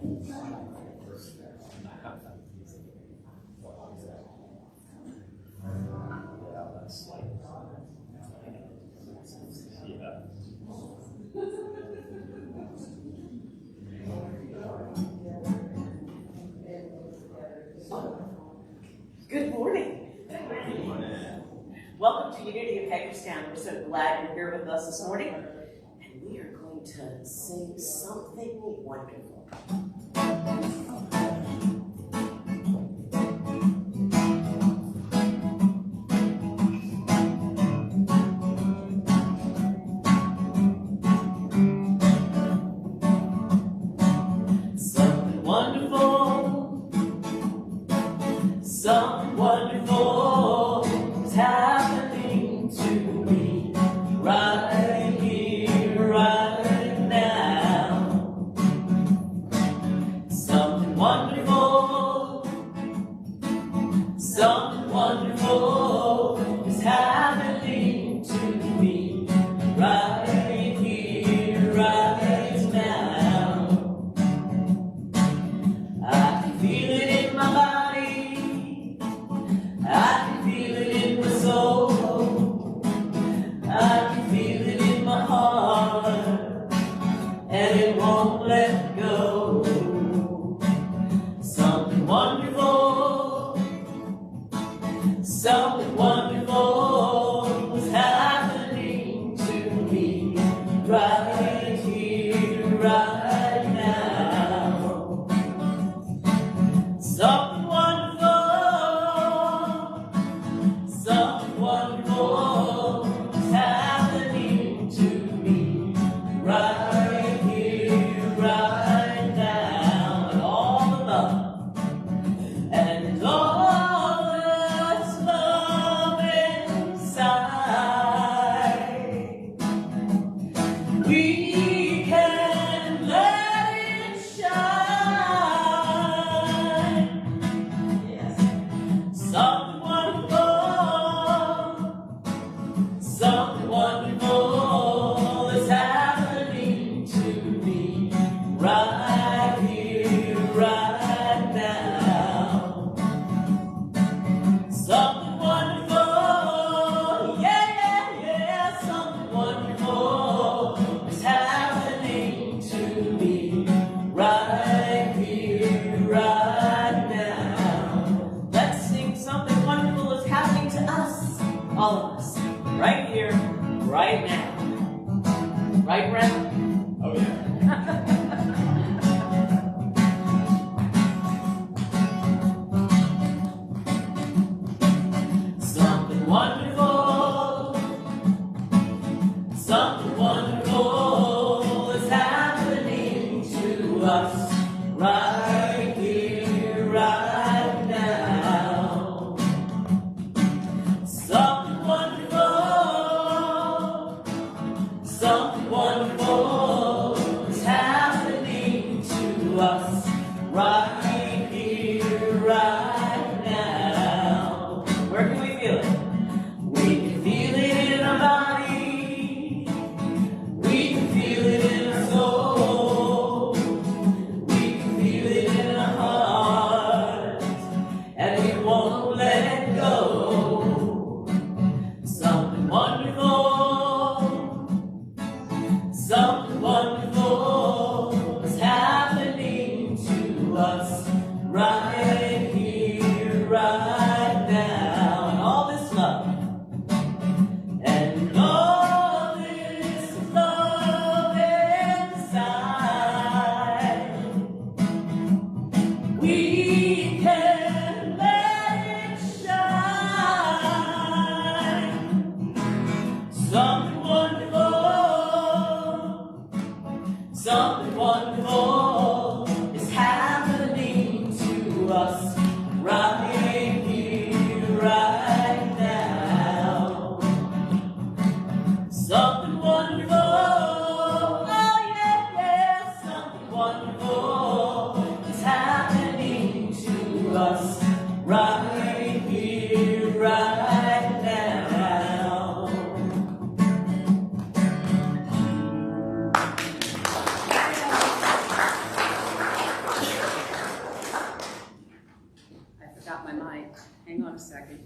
Good morning. Welcome to Unity of Hagerstown. We're so glad you're here with us this morning. And we are going to sing something wonderful. Something wonderful, something wonderful is happening to me right here, right now. Something wonderful, something wonderful is happening to me right here, right now. I can feel it in my body, I can feel it in my soul, I can feel it in my heart, and it won't let go. Something wonderful, something wonderful is happening to me right here, right now. Something wonderful, something wonderful is happening to me right here, right now. And all the love, and all that's love inside, we can let it shine. Something wonderful, something wonderful is happening to me right here, right now. Something wonderful, yeah, something wonderful is happening to me right here, right now. Let's sing something wonderful is happening to us, all of us, right here, right now. Right, Brent? Oh, yeah. Something wonderful, something wonderful is happening to us right here, right now. Something wonderful, something wonderful is happening to us right here, right now. Where can we feel it? We can feel it in our body, we can feel it in our soul, we can feel it in our heart, and we won't let it go. Something wonderful, something wonderful is happening to us right here, right now. And all this love, and all this love inside, we can let it shine. Something wonderful, something wonderful is happening to us right here, right now. Something wonderful, oh yeah, something wonderful is happening to us right here, right now. on a second.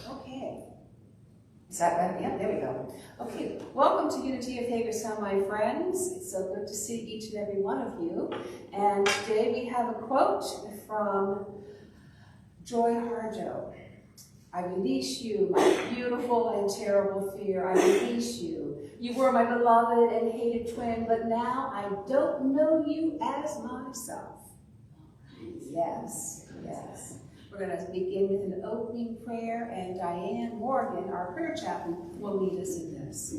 Okay. Is that better? Yeah, there we go. Okay, welcome to Unity of Hagerstown, my friends. It's so good to see each and every one of you. And today we have a quote from Joy Harjo. I release you, my beautiful and terrible fear. I release you. You were my beloved and hated twin, but now I don't know you as myself. Yes, yes. We're going to begin with an opening prayer, and Diane Morgan, our prayer chaplain, will lead us in this.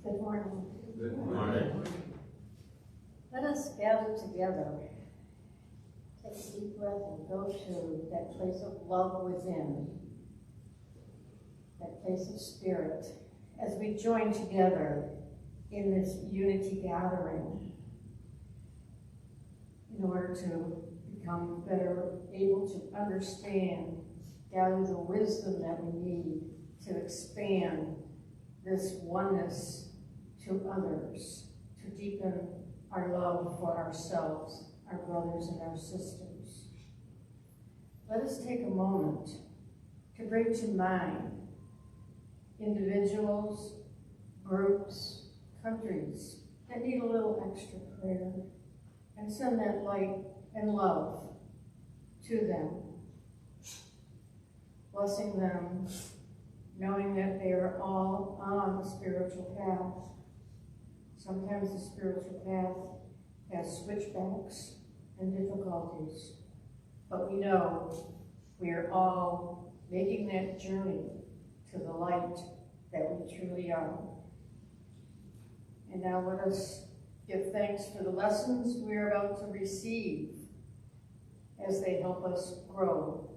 Good morning. Good morning. Let us gather together. Take a deep breath and go to that place of love within, that place of spirit, as we join together in this unity gathering in order to become better able to understand, gather the wisdom that we need to expand this oneness to others, to deepen our love for ourselves, our brothers and our sisters. Let us take a moment to bring to mind individuals, groups, countries that need a little extra prayer, and send that light and love to them, blessing them, knowing that they are all on the spiritual path. Sometimes the spiritual path has switchbacks and difficulties, but we know we are all making that journey to the light that we truly are. And now let us give thanks for the lessons we are about to receive as they help us grow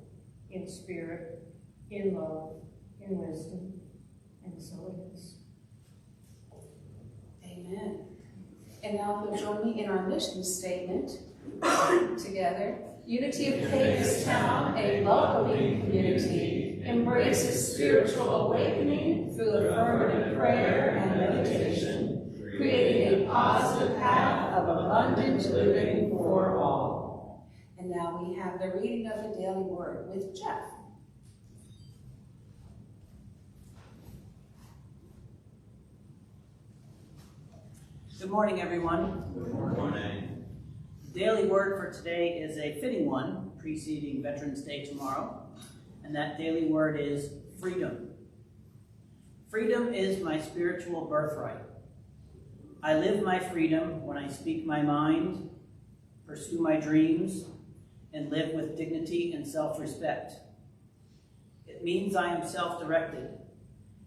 in spirit, in love, in wisdom, and so it is. Amen. And now if you'll join me in our mission statement together. Unity of Hagerstown, a welcoming community, embraces spiritual awakening through affirmative prayer and meditation, creating a positive path of abundant living for all. And now we have the reading of the daily word with Jeff. Good morning, everyone. Good morning. The daily word for today is a fitting one, preceding Veterans Day tomorrow, and that daily word is freedom. Freedom is my spiritual birthright. I live my freedom when I speak my mind, pursue my dreams, and live with dignity and self-respect. It means I am self-directed,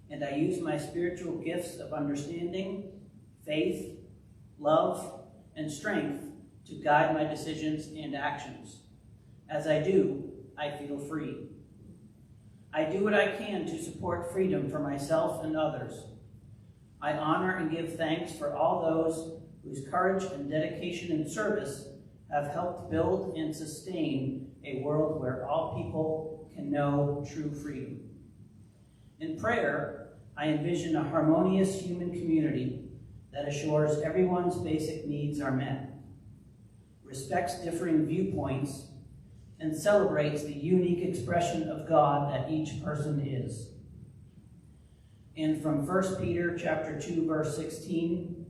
and I use my spiritual gifts of understanding, faith, love, and strength to guide my decisions and actions. As I do, I feel free. I do what I can to support freedom for myself and others. I honor and give thanks for all those whose courage and dedication and service have helped build and sustain a world where all people can know true freedom. In prayer, I envision a harmonious human community that assures everyone's basic needs are met, respects differing viewpoints, and celebrates the unique expression of God that each person is. And from 1 Peter chapter 2, verse 16,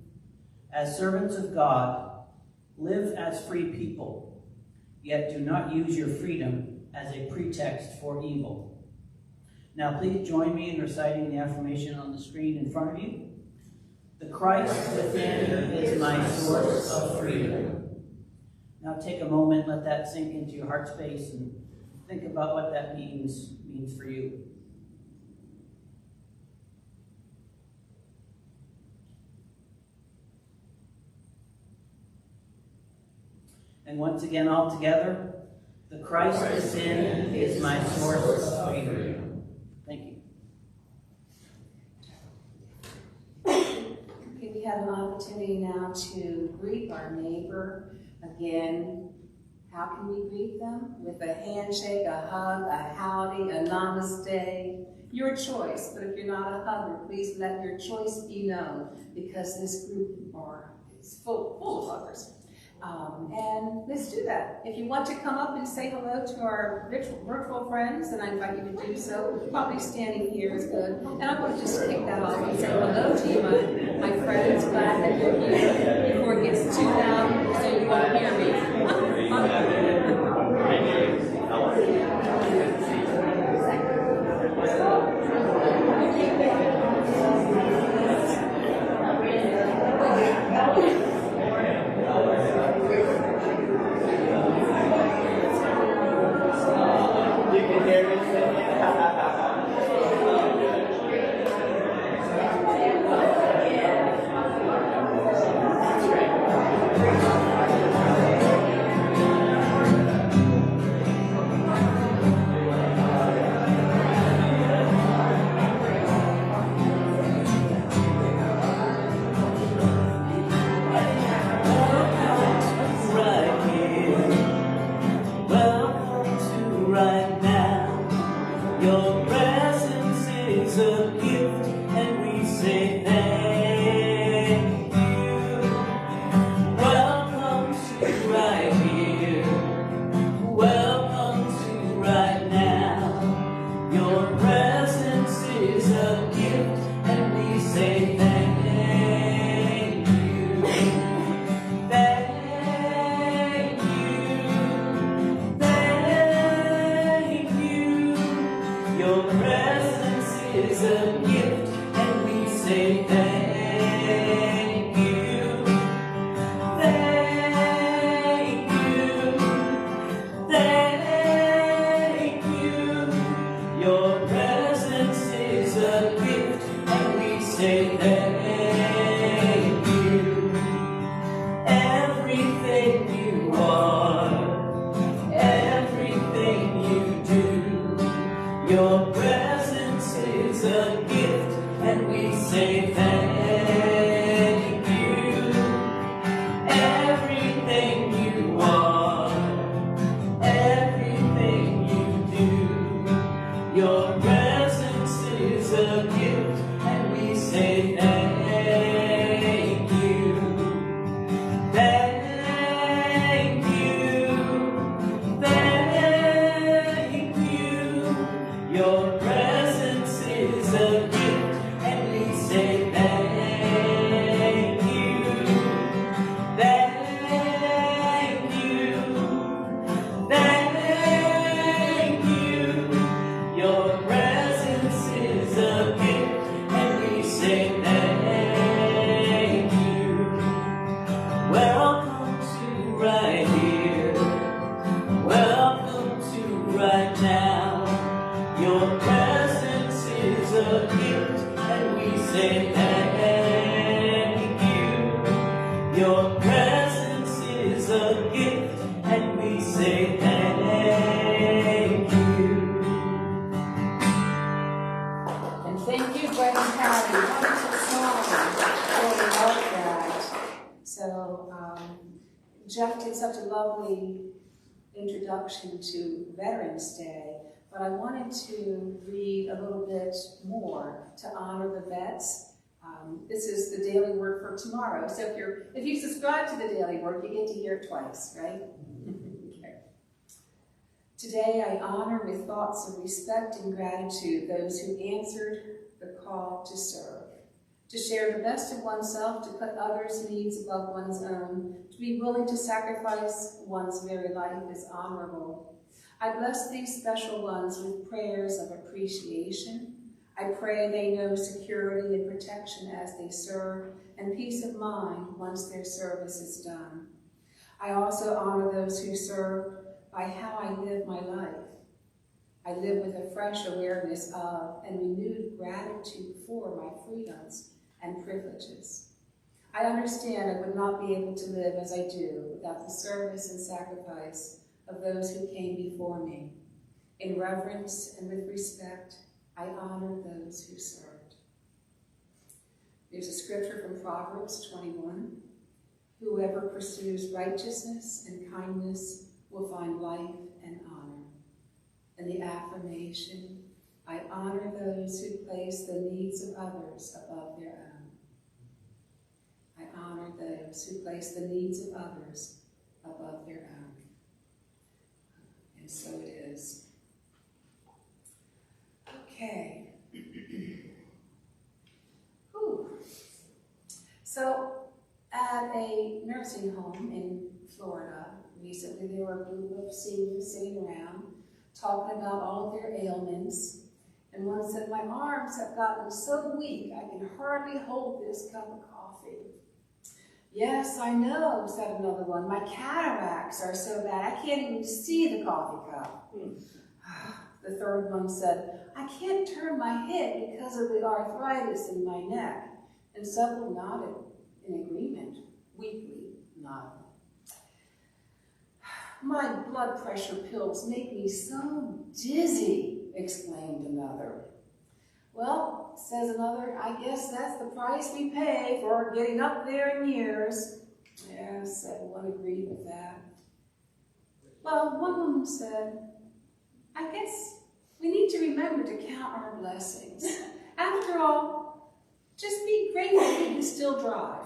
as servants of God, live as free people, yet do not use your freedom as a pretext for evil. Now please join me in reciting the affirmation on the screen in front of you. The Christ within is my source of freedom. Now take a moment, let that sink into your heart space, and think about what that means for you. And once again, all together, the Christ within is my source of freedom. Thank you. Okay, we have an opportunity now to greet our neighbor again. How can we greet them? With a handshake, a hug, a howdy, a namaste. Your choice, but if you're not a hugger, please let your choice be known, because this group is full of huggers. And let's do that. If you want to come up and say hello to our virtual friends, then I invite you to do so. Probably standing here is good. And I'm going to just kick that off and say hello to you, my friends. Glad that you're here before it gets too loud so you won't hear me. Jeff did such a lovely introduction to Veterans Day, but I wanted to read a little bit more to honor the vets. This is the Daily Word for tomorrow. So if you subscribe to the Daily Word, you get to hear it twice, right? Okay. Today I honor with thoughts of respect and gratitude those who answered the call to serve, to share the best of oneself, to put others' needs above one's own, to be willing to sacrifice one's very life is honorable. I bless these special ones with prayers of appreciation. I pray they know security and protection as they serve, and peace of mind once their service is done. I also honor those who serve by how I live my life. I live with a fresh awareness of and renewed gratitude for my freedoms and privileges. I understand I would not be able to live as I do without the service and sacrifice of those who came before me. In reverence and with respect, I honor those who served. There's a scripture from Proverbs 21. Whoever pursues righteousness and kindness will will find life and honor. And the affirmation, I honor those who place the needs of others above their own. I honor those who place the needs of others above their own. And so it is. Okay. Whew. So, at a nursing home in Florida recently, there were a group of seniors sitting around talking about all of their ailments. And one said, my arms have gotten so weak, I can hardly hold this cup of coffee. Yes, I know, said another one. My cataracts are so bad, I can't even see the coffee cup. The third one said, I can't turn my head because of the arthritis in my neck. And several nodded in agreement, weakly nodded. My blood pressure pills make me so dizzy, exclaimed another. Well, says another, I guess that's the price we pay for getting up there in years. Yes, everyone agreed with that. Well, one woman said, I guess we need to remember to count our blessings. After all, just be grateful you can still drive.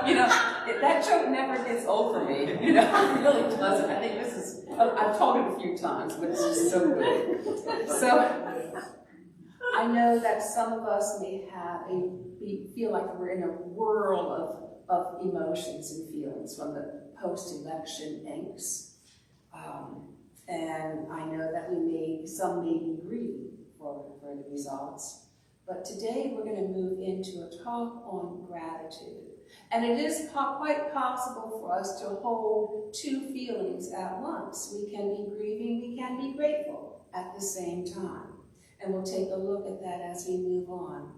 You know, that joke never gets old for me. You know, it really doesn't. I think this is, I've told it a few times, but it's just so good. So, I know that some of us may feel like we're in a whirl of emotions and feelings from the post-election angst. And I know that some may be grieving for the results. But today we're going to move into a talk on gratitude. And it is quite possible for us to hold two feelings at once. We can be grieving, we can be grateful at the same time. And we'll take a look at that as we move on.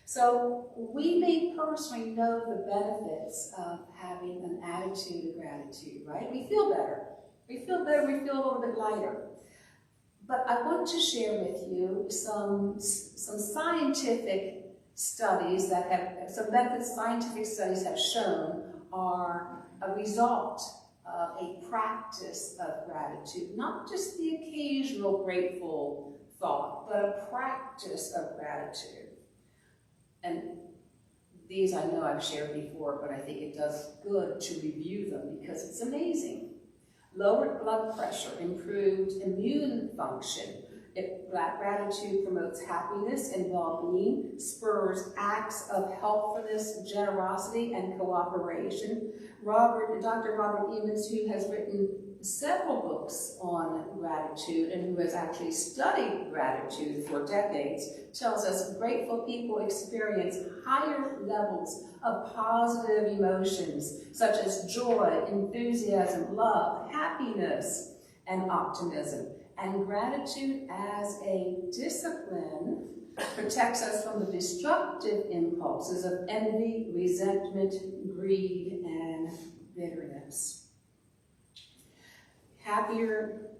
So we may personally know the benefits of having an attitude of gratitude, right? We feel better. We feel better, we feel a little bit lighter. But I want to share with you some scientific studies that scientific studies have shown are a result of a practice of gratitude. Not just the occasional grateful thought, but a practice of gratitude. And these I know I've shared before, but I think it does good to review them because it's amazing. Lowered blood pressure, improved immune function. Gratitude promotes happiness and well-being, spurs acts of helpfulness, generosity, and cooperation. Dr. Robert Emmons, who has written several books on gratitude and who has actually studied gratitude for decades, tells us grateful people experience higher levels of positive emotions such as joy, enthusiasm, love, happiness, and optimism. And gratitude as a discipline protects us from the destructive impulses of envy, resentment, greed, and bitterness. Happier,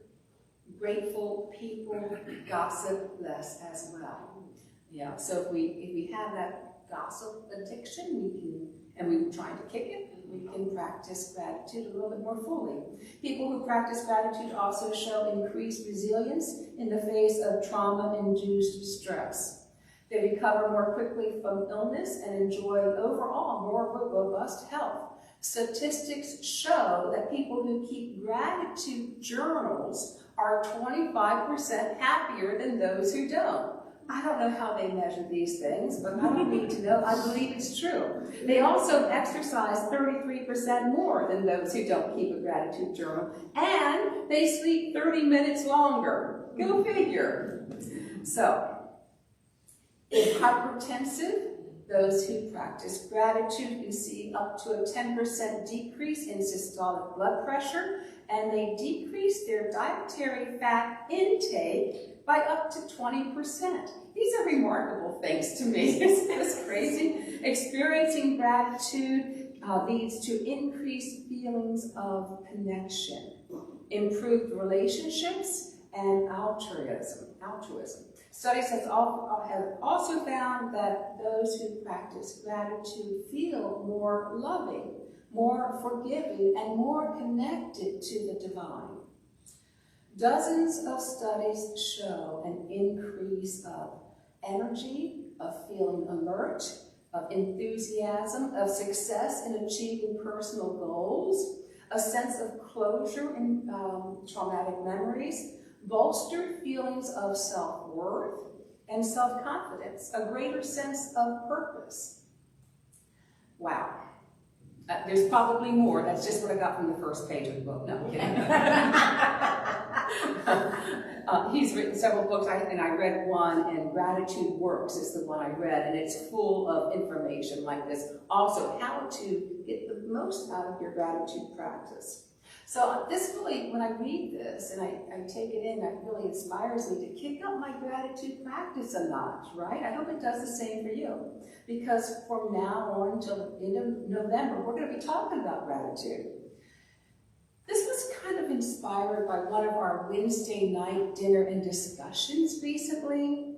grateful people gossip less as well. Yeah, so if we have that gossip addiction, and we're trying to kick it, we can practice gratitude a little bit more fully. People who practice gratitude also show increased resilience in the face of trauma-induced stress. They recover more quickly from illness and enjoy overall more robust health. Statistics show that people who keep gratitude journals are 25% happier than those who don't. I don't know how they measure these things, but I don't need to know. I believe it's true. They also exercise 33% more than those who don't keep a gratitude journal, and they sleep 30 minutes longer. Go figure. So, if hypertensive, those who practice gratitude can see up to a 10% decrease in systolic blood pressure, and they decrease their dietary fat intake by up to 20%. These are remarkable things to me. Isn't this crazy? Experiencing gratitude leads to increased feelings of connection, improved relationships, and altruism. Studies have also found that those who practice gratitude feel more loving, more forgiving, and more connected to the divine. Dozens of studies show an increase of energy, of feeling alert, of enthusiasm, of success in achieving personal goals, a sense of closure in traumatic memories, bolstered feelings of self-worth and self-confidence, a greater sense of purpose. Wow. There's probably more. That's just what I got from the first page of the book. No, I'm kidding. He's written several books, and I read one, and Gratitude Works is the one I read, and it's full of information like this. Also, how to get the most out of your gratitude practice. So this really, when I read this and I take it in, that really inspires me to kick up my gratitude practice a notch, right? I hope it does the same for you. Because from now on until the end of November, we're going to be talking about gratitude. This was kind of inspired by one of our Wednesday night dinner and discussions recently.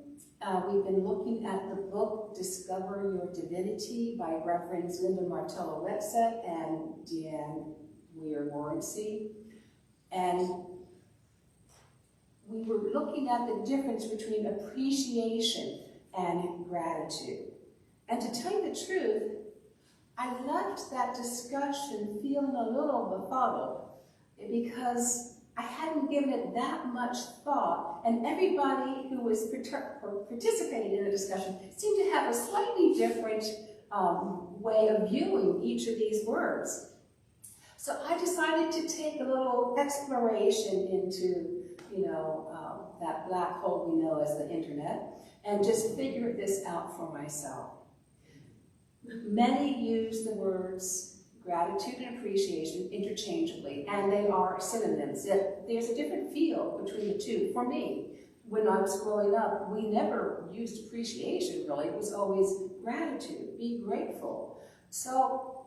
We've been looking at the book Discover Your Divinity by Reverends Linda Martella Wetzel and Deanne Weir-Morency. And we were looking at the difference between appreciation and gratitude. And to tell you the truth, I left that discussion feeling a little befuddled because I hadn't given it that much thought, and everybody who was participating in the discussion seemed to have a slightly different way of viewing each of these words. So I decided to take a little exploration into, that black hole we know as the internet, and just figure this out for myself. Many use the words gratitude and appreciation interchangeably, and they are synonyms. Yet there's a different feel between the two. For me, when I was growing up, we never used appreciation, really. It was always gratitude, be grateful. So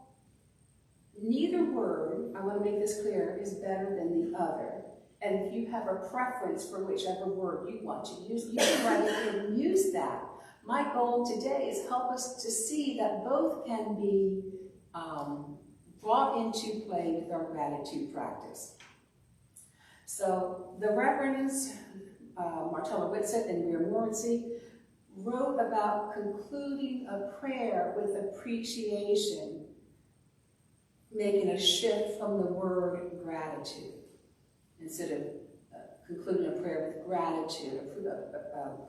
neither word, I want to make this clear, is better than the other. And if you have a preference for whichever word you want to use, you can write it and use that. My goal today is help us to see that both can be brought into play with our gratitude practice. So the Reverends Martella Wetzel and Weir-Morency wrote about concluding a prayer with appreciation, making a shift from the word gratitude. Instead of concluding a prayer with gratitude,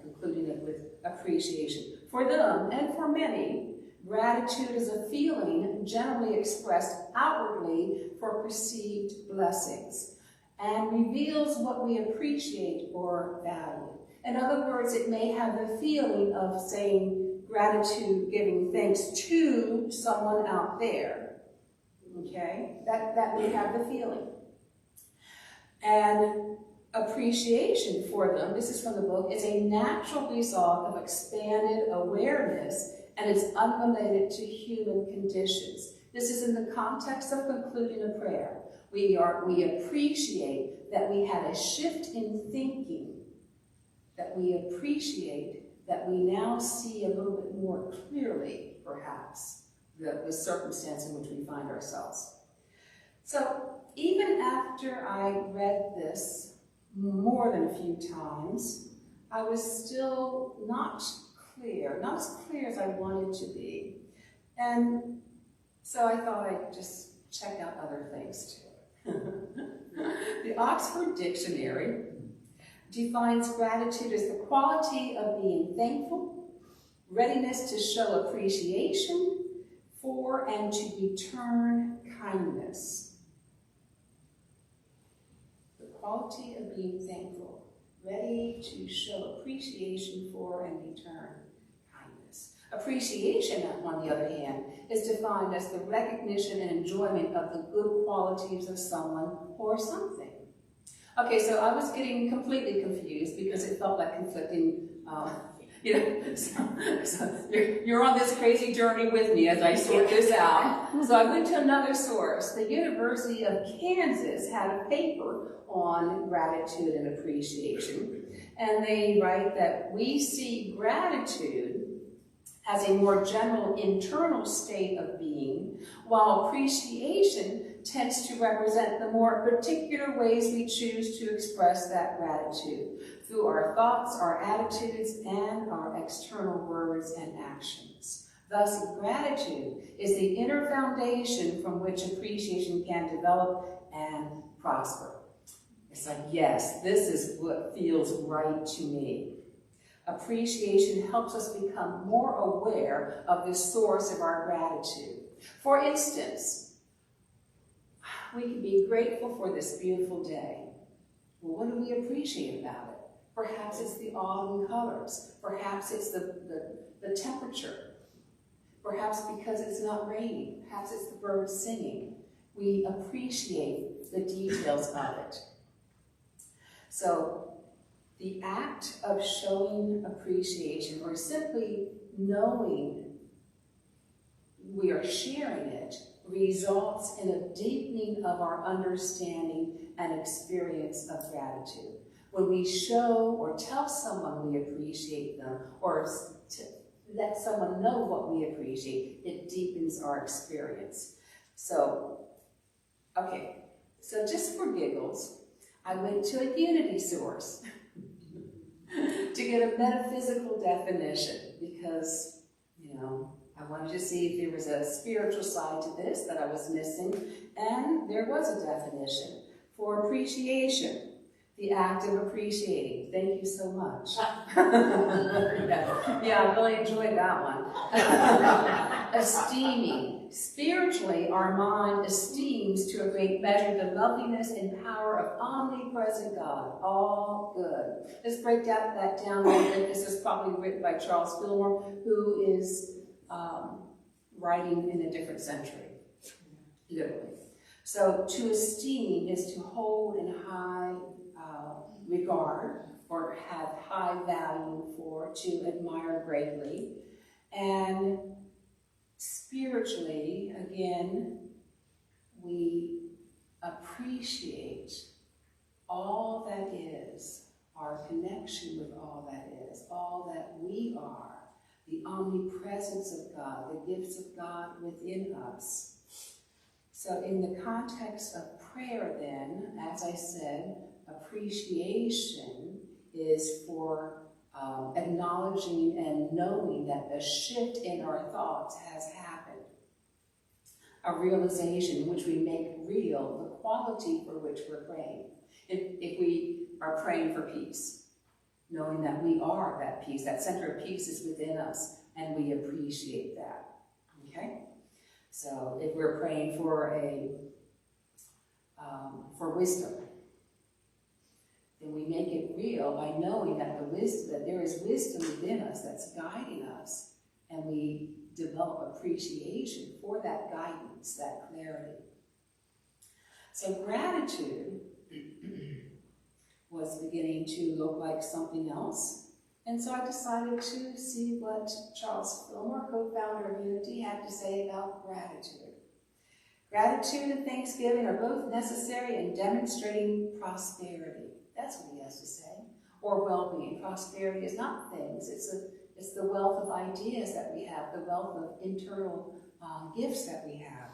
concluding it with appreciation. For them, and for many, gratitude is a feeling generally expressed outwardly for perceived blessings and reveals what we appreciate or value. In other words, it may have the feeling of saying gratitude, giving thanks to someone out there. Okay? That may have the feeling. And appreciation for them, this is from the book, is a natural result of expanded awareness and is unrelated to human conditions. This is in the context of concluding a prayer. We appreciate that we had a shift in thinking, that we appreciate that we now see a little bit more clearly, perhaps, the circumstance in which we find ourselves. So even after I read this more than a few times, I was still not as clear as I wanted to be. And so I thought I'd just check out other things too. The Oxford Dictionary defines gratitude as the quality of being thankful, readiness to show appreciation for and to return kindness. Quality of being thankful, ready to show appreciation for and return kindness. Appreciation, on the other hand, is defined as the recognition and enjoyment of the good qualities of someone or something. Okay, so I was getting completely confused because it felt like conflicting So you're on this crazy journey with me as I sort this out. So I went to another source. The University of Kansas had a paper on gratitude and appreciation. And they write that we see gratitude as a more general internal state of being, while appreciation tends to represent the more particular ways we choose to express that gratitude through our thoughts, our attitudes, and our external words and actions. Thus, gratitude is the inner foundation from which appreciation can develop and prosper. It's like, yes, this is what feels right to me. Appreciation helps us become more aware of the source of our gratitude. For instance, we can be grateful for this beautiful day. Well, what do we appreciate about it? Perhaps it's the autumn colors. Perhaps it's the temperature. Perhaps because it's not raining. Perhaps it's the birds singing. We appreciate the details of it. So the act of showing appreciation, or simply knowing we are sharing it, results in a deepening of our understanding and experience of gratitude. When we show or tell someone we appreciate them, or to let someone know what we appreciate, it deepens our experience. So, okay, so just for giggles, I went to a Unity source to get a metaphysical definition because, I wanted to see if there was a spiritual side to this that I was missing, and there was a definition for appreciation, the act of appreciating. Thank you so much. Yeah, I really enjoyed that one. Esteeming. Spiritually, our mind esteems to a great measure the loveliness and power of omnipresent God. All good. Let's break that down a little bit. This is probably written by Charles Fillmore, who is writing in a different century, literally. So to esteem is to hold in high regard, or have high value for, to admire greatly. And spiritually, again, we appreciate all that is, our connection with all that is, all that we are, the omnipresence of God, the gifts of God within us. So in the context of prayer then, as I said, appreciation is for acknowledging and knowing that the shift in our thoughts has happened. A realization in which we make real the quality for which we're praying. If we are praying for peace, knowing that we are that peace, that center of peace is within us, and we appreciate that, okay? So if we're praying for wisdom, then we make it real by knowing that that there is wisdom within us that's guiding us, and we develop appreciation for that guidance, that clarity. So gratitude was beginning to look like something else, and so I decided to see what Charles Fillmore, co-founder of Unity, had to say about gratitude. Gratitude and thanksgiving are both necessary in demonstrating prosperity. That's what he has to say. Or well-being. Prosperity is not things. It's the wealth of ideas that we have, the wealth of internal gifts that we have.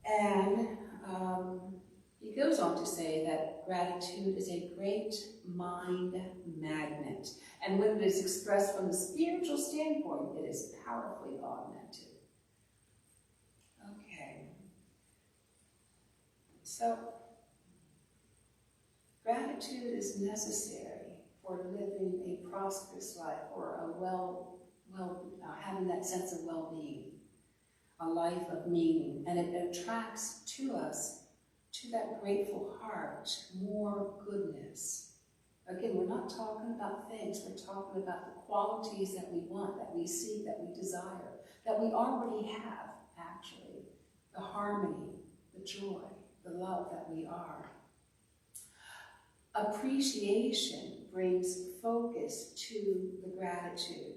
And he goes on to say that gratitude is a great mind magnet. And when it is expressed from the spiritual standpoint, it is powerfully augmented. Okay. So, gratitude is necessary for living a prosperous life, or having that sense of well-being, a life of meaning, and it attracts to us, to that grateful heart, more goodness. Again, we're not talking about things, we're talking about the qualities that we want, that we seek, that we desire, that we already have, actually. The harmony, the joy, the love that we are. Appreciation brings focus to the gratitude.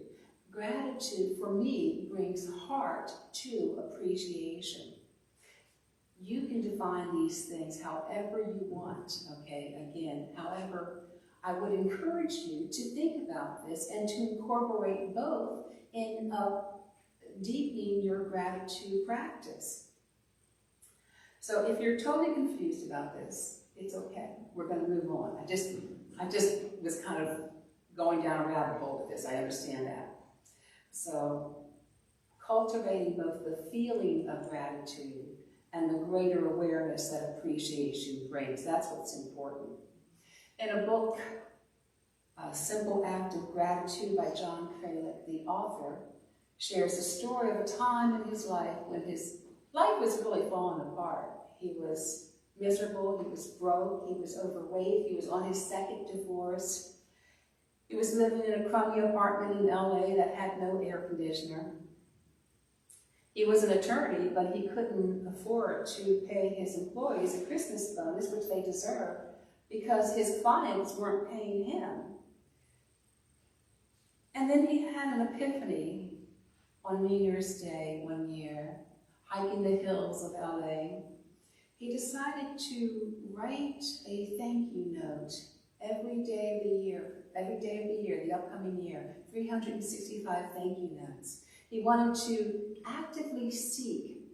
Gratitude, for me, brings heart to appreciation. You can define these things however you want, okay? Again, however, I would encourage you to think about this and to incorporate both in deepening your gratitude practice. So if you're totally confused about this, it's okay. We're going to move on. I just was kind of going down a rabbit hole with this. I understand that. So cultivating both the feeling of gratitude and the greater awareness that appreciation brings. That's what's important. In a book, A Simple Act of Gratitude by John Cralik, the author shares the story of a time in his life when his life was really falling apart. He was miserable, he was broke, he was overweight, he was on his second divorce. He was living in a crummy apartment in LA that had no air conditioner. He was an attorney, but he couldn't afford to pay his employees a Christmas bonus, which they deserved, because his clients weren't paying him. And then he had an epiphany on New Year's Day one year, hiking the hills of LA. He decided to write a thank you note every day of the year, the upcoming year, 365 thank you notes. He wanted to actively seek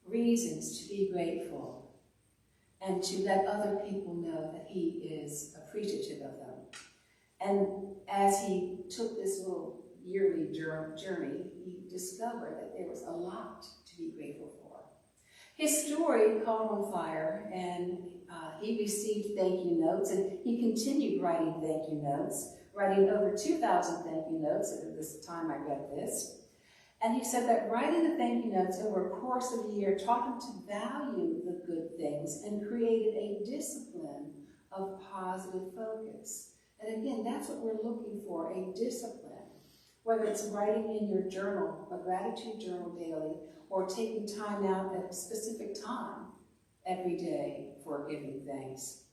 reasons to be grateful and to let other people know that he is appreciative of them. And as he took this little yearly journey, he discovered that there was a lot to be grateful for. His story caught on fire, and he received thank you notes, and he continued writing thank you notes, writing over 2,000 thank you notes at this time I read this. And he said that writing the thank you notes over a course of a year taught him to value the good things and created a discipline of positive focus. And again, that's what we're looking for, a discipline. Whether it's writing in your journal, a gratitude journal daily, or taking time out at a specific time every day for giving thanks.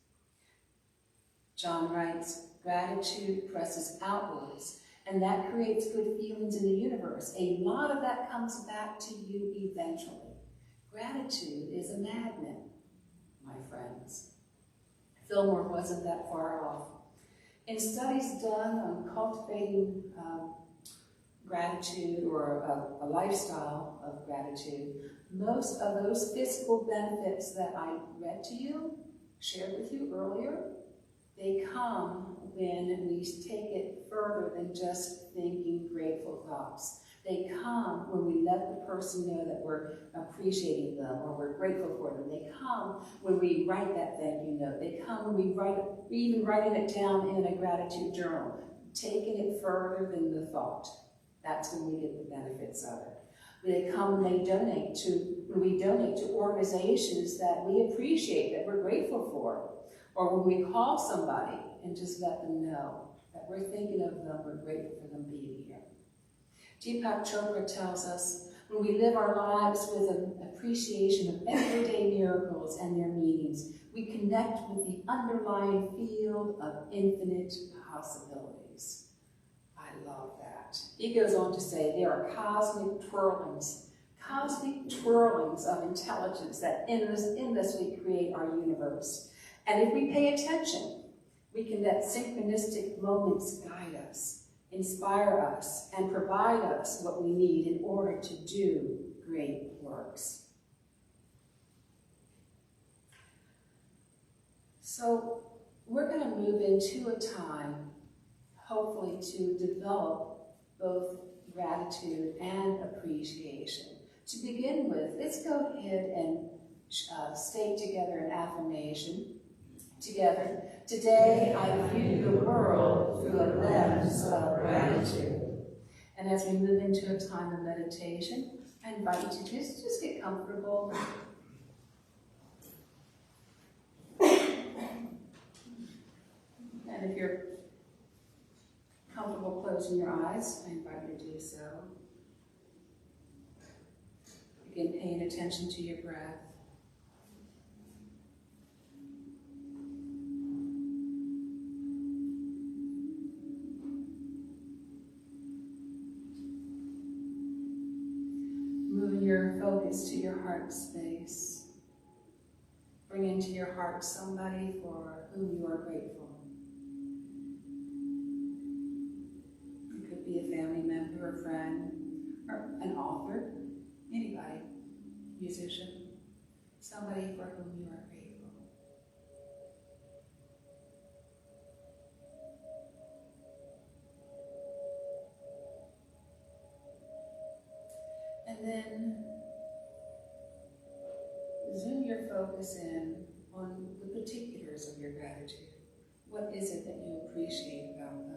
John writes, gratitude presses outwards, and that creates good feelings in the universe. A lot of that comes back to you eventually. Gratitude is a magnet, my friends. Fillmore wasn't that far off. In studies done on cultivating gratitude or a lifestyle of gratitude, most of those physical benefits that I read to you, shared with you earlier, they come when we take it further than just thinking grateful thoughts. They come when we let the person know that we're appreciating them or we're grateful for them. They come when we write that thank you note. They come when we even writing it down in a gratitude journal, taking it further than the thought. That's when we get the benefits of it. They come when we donate to organizations that we appreciate, that we're grateful for. Or when we call somebody and just let them know that we're thinking of them, we're grateful for them being here. Deepak Chopra tells us when we live our lives with an appreciation of everyday miracles and their meanings, we connect with the underlying field of infinite possibilities. I love that. He goes on to say there are cosmic twirlings of intelligence that endlessly create our universe. And if we pay attention, we can let synchronistic moments guide us, inspire us, and provide us what we need in order to do great works. So we're going to move into a time, hopefully, to develop both gratitude and appreciation. To begin with, let's go ahead and state together an affirmation. Together, today I view the world through a lens of gratitude. And as we move into a time of meditation, I invite you to just get comfortable. And if you're comfortable closing your eyes, I invite you to do so. Begin paying attention to your breath. focus to your heart space. Bring into your heart somebody for whom you are grateful. It could be a family member, a friend, or an author, anybody, musician, somebody for whom you are grateful. And then zoom your focus in on the particulars of your gratitude. What is it that you appreciate about them?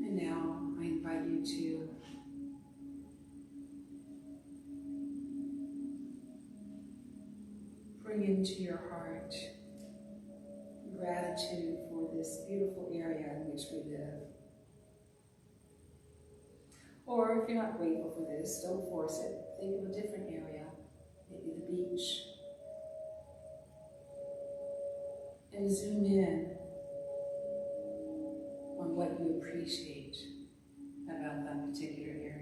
And now I invite you to bring into your heart gratitude for this beautiful area in which we live. Or if you're not grateful for this, don't force it. Think of a different area, maybe the beach. And zoom in on what you appreciate about that particular area.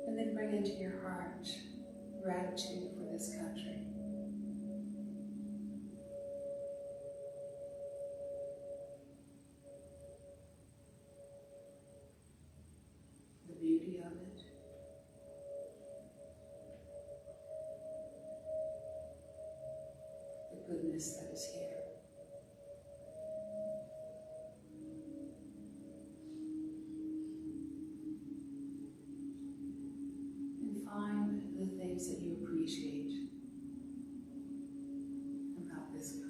And then bring into your heart gratitude for this country. The beauty of it. The goodness that is here. Find the things that you appreciate about this country.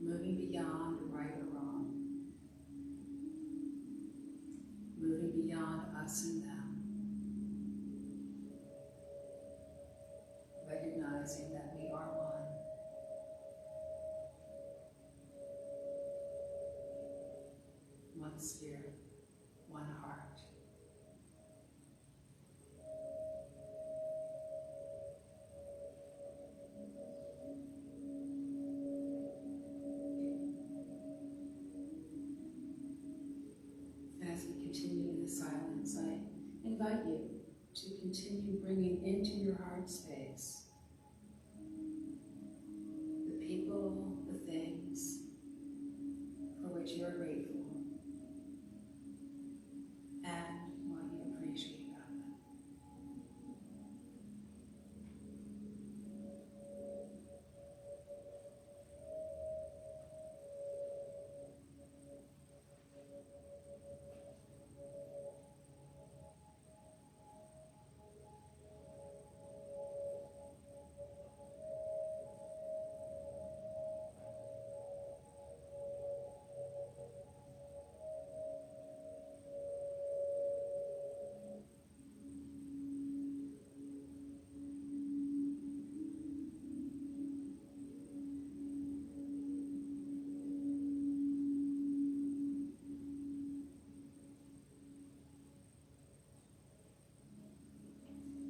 Moving beyond right or wrong. Moving beyond us and them. Recognizing that we are one. One spirit, one heart. As we continue in the silence, I invite you to continue bringing into your heart space the people, the things for which you are grateful, and what you appreciate about them.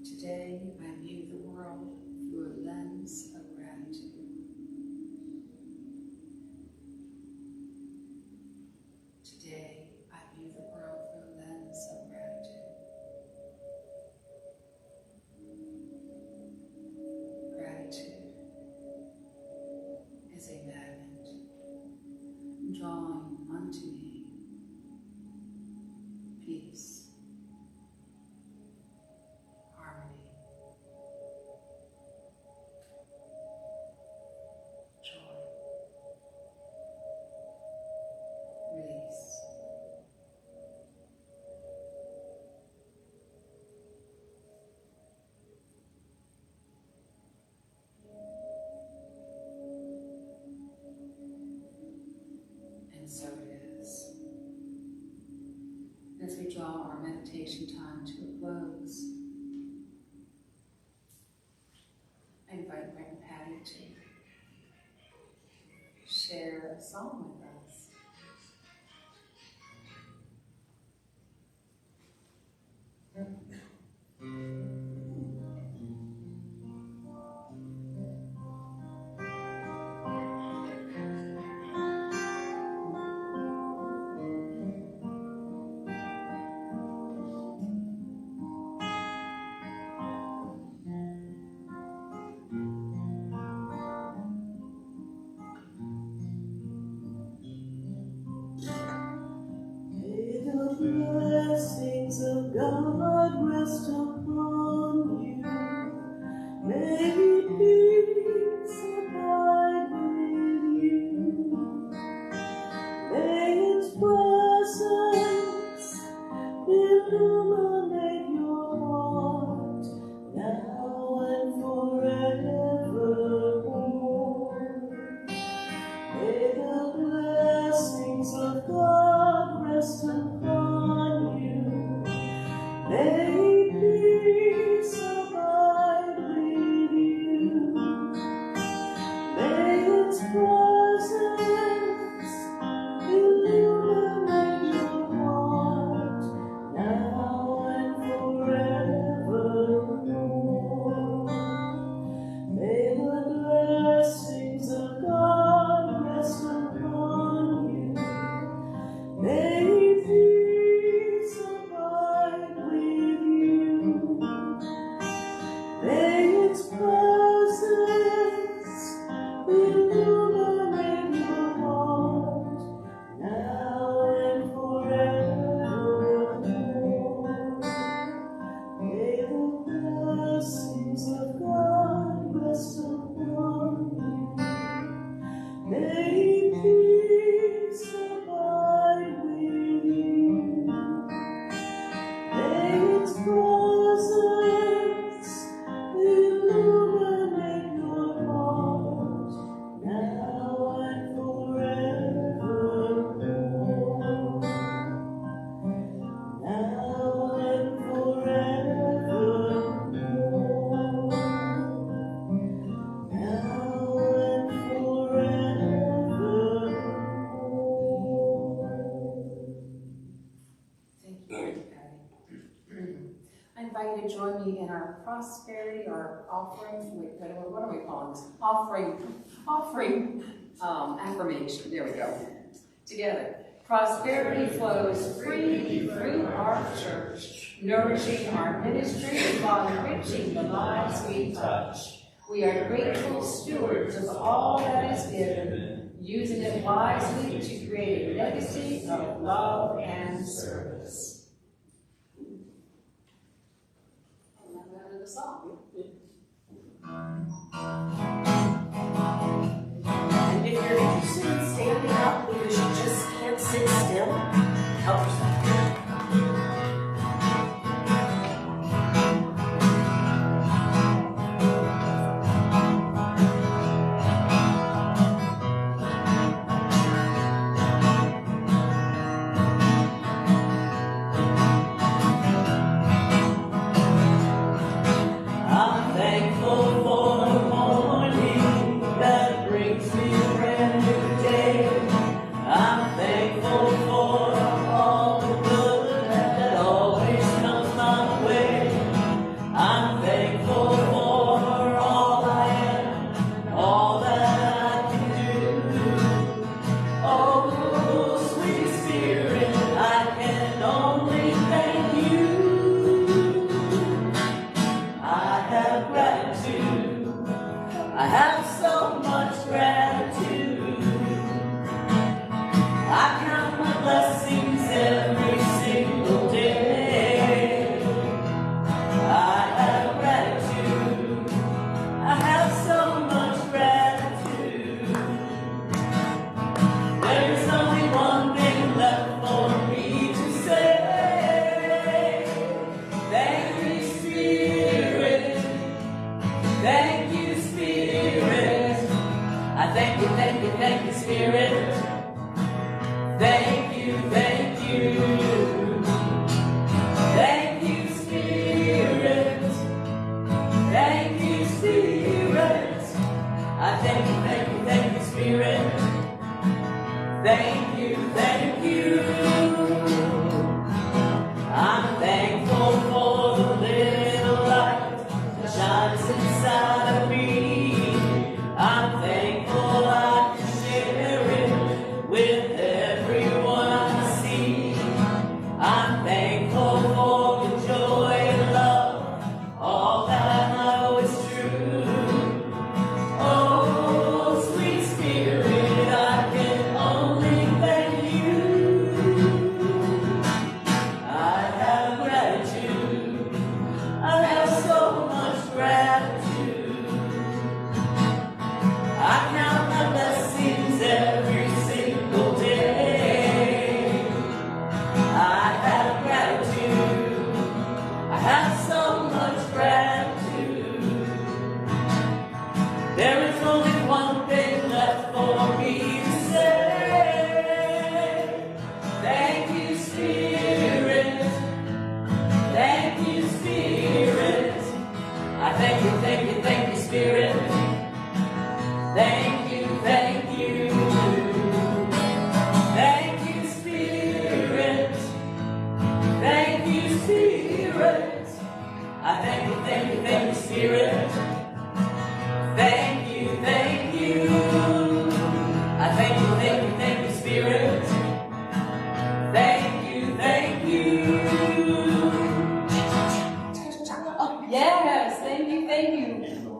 Today, I view the world through a lens of gratitude. Today, I view the world through a lens of gratitude. Gratitude is a magnet, drawing unto draw our meditation time to a close, I invite Grandma Patty to share a song with us. May the blessings of God rest upon you. May peace abide with you. May His presence illuminate your heart now and forevermore. May the blessings of God rest upon you. May peace abide with you. May its presence illuminate your heart now and forevermore. May the blessings of God rest upon you. May peace abide with you. May its presence illuminate your heart now and forevermore. May the blessings of God rest upon you. May peace abide with you. May its presence illuminate your heart now and forevermore. Now and forevermore. Now and forevermore. Thank you, Grandma Patty. I invite you to join me in our prosperity, our offering, wait, what are we calling this? Offering affirmation. There we go. Together. Prosperity flows freely through our church, nourishing our ministry while enriching the lives we touch. We are grateful stewards of all that is given, using it wisely to create a legacy of love and service. And now we're into the song. And if you're interested in standing up because you just can't sit still, help yourself.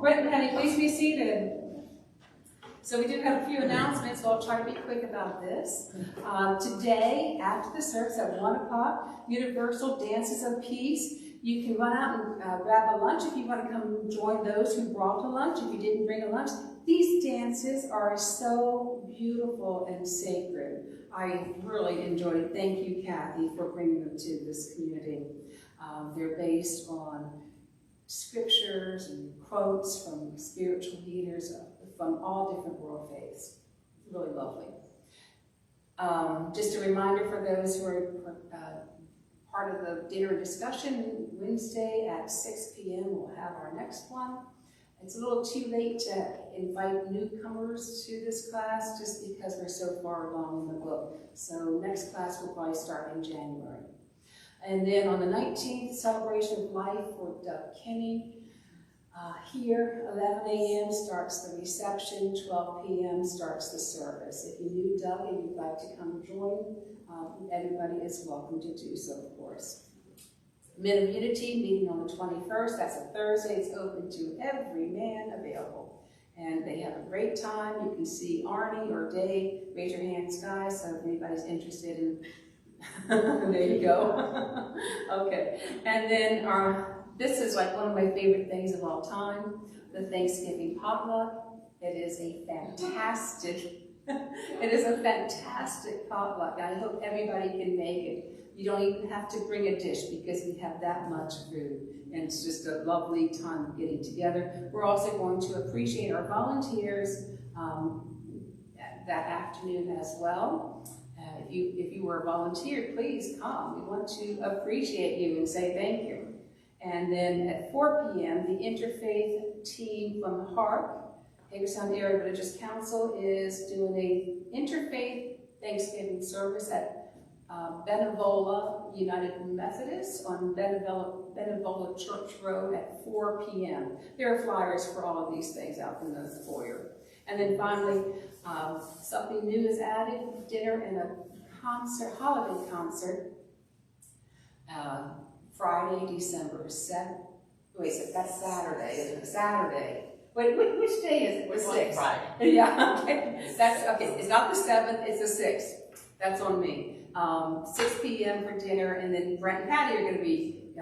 Brett and Penny, please be seated. So we do have a few announcements, so I'll try to be quick about this. Today, after the service at 1 o'clock, Universal Dances of Peace. You can run out and grab a lunch if you want to come join those who brought a lunch. If you didn't bring a lunch, these dances are so beautiful and sacred. I really enjoyed. Thank you, Kathy, for bringing them to this community. They're based on scriptures and quotes from spiritual leaders from all different world faiths. Really lovely. Just a reminder for those who are part of the dinner discussion, Wednesday at 6 p.m. we'll have our next one. It's a little too late to invite newcomers to this class just because we're so far along in the book. So next class will probably start in January. And then on the 19th, Celebration of Life for Doug Kenny. Here, 11 a.m. starts the reception, 12 p.m. starts the service. If you knew Doug and you'd like to come join, everybody is welcome to do so, of course. Men of Unity meeting on the 21st, that's a Thursday, it's open to every man available. And they have a great time. You can see Arnie or Dave, raise your hands, guys, so if anybody's interested in, there you go. Okay, and then this is like one of my favorite things of all time, the Thanksgiving potluck. It is a fantastic, potluck. I hope everybody can make it. You don't even have to bring a dish because we have that much food. And it's just a lovely time of getting together. We're also going to appreciate our volunteers that afternoon as well. If you were a volunteer, please come. We want to appreciate you and say thank you. And then at 4 p.m., the Interfaith team from HARC, Hagerstown Area Religious Council, is doing a interfaith Thanksgiving service at Benevola United Methodist on Benevola Church Road at 4 p.m. There are flyers for all of these things out in the foyer. And then finally, something new is added, dinner and a concert, holiday concert, Friday, December 7th. Wait, so that's Saturday, isn't it? Saturday. Wait, which day is it? The 6th. Friday. Yeah, okay. That's okay. It's not the 7th, it's the 6th. That's on me. 6 p.m. for dinner, and then Brent and Patty are going to be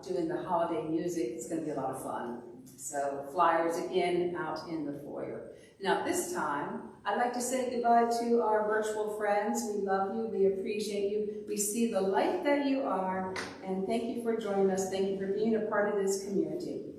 doing the holiday music. It's going to be a lot of fun. So flyers again out in the foyer. Now this time, I'd like to say goodbye to our virtual friends. We love you, we appreciate you. We see the light that you are, and thank you for joining us. Thank you for being a part of this community.